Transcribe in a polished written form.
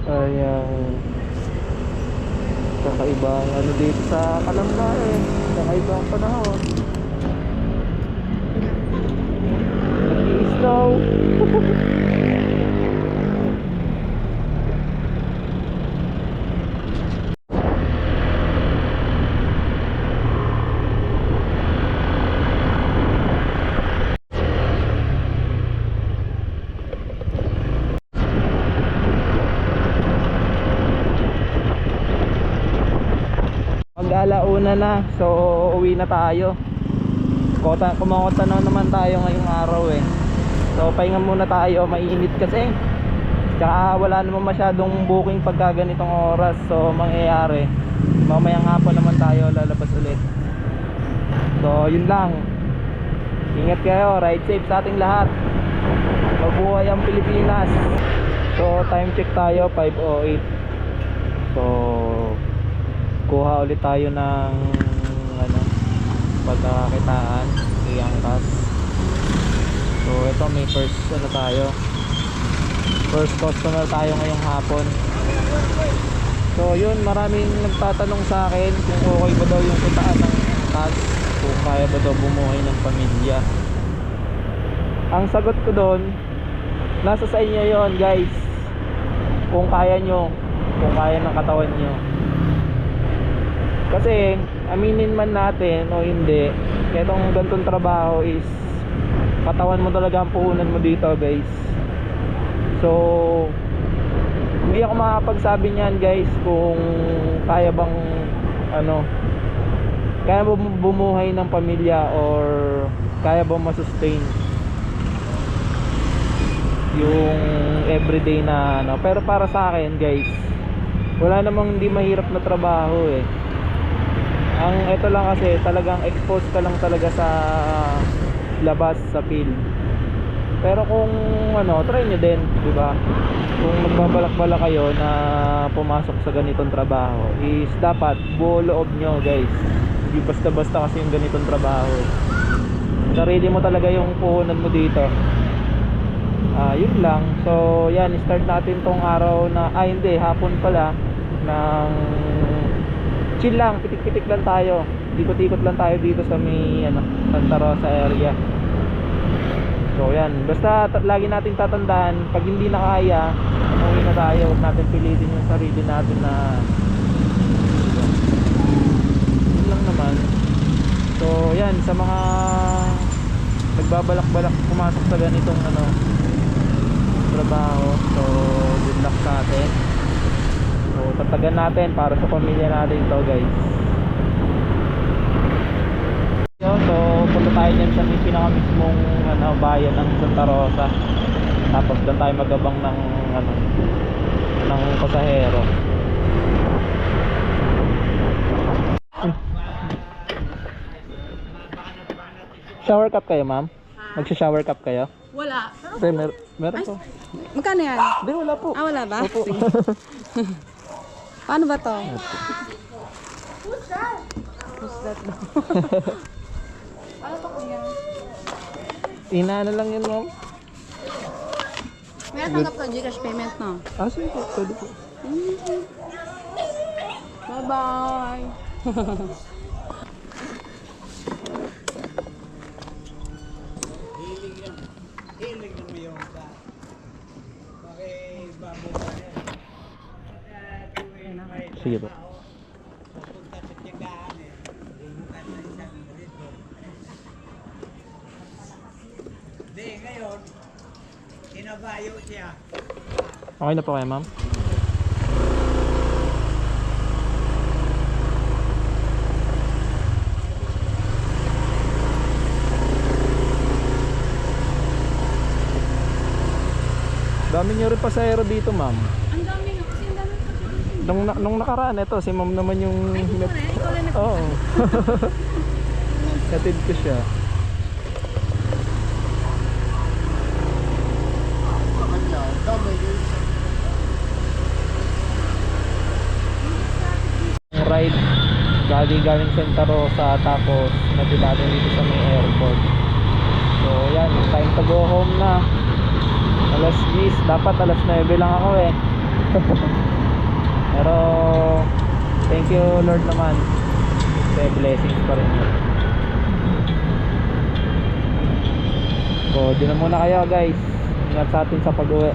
ay kakaibang ano dito sa Kalamba eh. Kakaibang panahon. Nag-i-snow. Mag-alauna na, so uuwi na tayo. Kumakota na naman tayo ngayong araw eh. So pahinga muna tayo, mainit kasi. Tsaka wala naman masyadong booking pagka ganitong oras. So mangyayari, mamayang hapon naman tayo lalabas ulit. So yun lang. Ingat kayo, ride safe sa ating lahat. Mabuhay ang Pilipinas. So time check tayo, 5:08. So kuha ulit tayo ng ano, pagkakitaan, iangkas. So ito may first ano tayo, first customer tayo ngayong hapon. So yun, maraming nagtatanong sa akin kung okay ba daw yung kitaan ng angkas, kung kaya ba daw bumuhay ng pamilya. Ang sagot ko doon, nasa sa inyo yon guys, kung kaya nyo, kung kaya ng katawan nyo. Kasi aminin man natin o hindi, itong ganitong trabaho is katawan mo talaga ang puhunan mo dito guys. So hindi ako makapagsabi niyan guys kung kaya bang ano, kaya bumuhay ng pamilya or kaya bang masustain yung everyday na ano. Pero para sa akin guys, wala namang hindi mahirap na trabaho eh. Ang ito lang kasi talagang exposed ka lang talaga sa labas, sa field. Pero kung ano, try nyo din, di ba? Kung magbabalak-balak kayo na pumasok sa ganitong trabaho, is dapat buo loob nyo guys. Hindi basta-basta kasi yung ganitong trabaho. Sarili mo talaga yung puhunan mo dito. Yun lang. So yan, start natin tong araw na, hindi, hapon pala, ng chill lang, pitik-pitik lang tayo, ikot-ikot lang tayo dito sa may ano, Santa Rosa area. So yan, basta lagi nating tatandaan, pag hindi na kaya, umuwi na tayo. Huwag natin pilitin yung sarili natin na yun lang naman. So yan, sa mga nagbabalak-balak pumasok sa ganitong ano, trabaho, so good luck sa atin. So tatagan natin para sa pamilya natin ito guys. So punta tayo dyan sa may pinakamismong ano, bayan ng Santa Rosa. Tapos doon tayo magabang ng ano, ng pasahero. Shower cup kayo ma'am? Magsha-shower cup kayo? Wala. Meron po. Magkano yan? Hindi, wala po. Wala ba? Opo. Paano ba to? Who's that? Ano to kuya? Inaano lang yun ma'am. May natanggap ka Gcash payment no? Sige po, pwede po. Bye-bye. Sige po. Hindi, ngayon, kinabayo siya. Okay na po kayo ma'am? Dami nyo rin pasahero dito ma'am. Ang dami nga kasi ang dami pa. Nung nakaraan, ito si ma'am naman yung... Ikaw lang Oo. Katid ko siya. Ride galing Santa Rosa, tapos natid dito sa may airport. So yan, time to go home na. Alas 10, dapat alas 9 lang ako eh. Pero thank you Lord naman, kasi blessings pa rin yun. So di na muna kayo guys, ingat sa atin sa pag-uwi.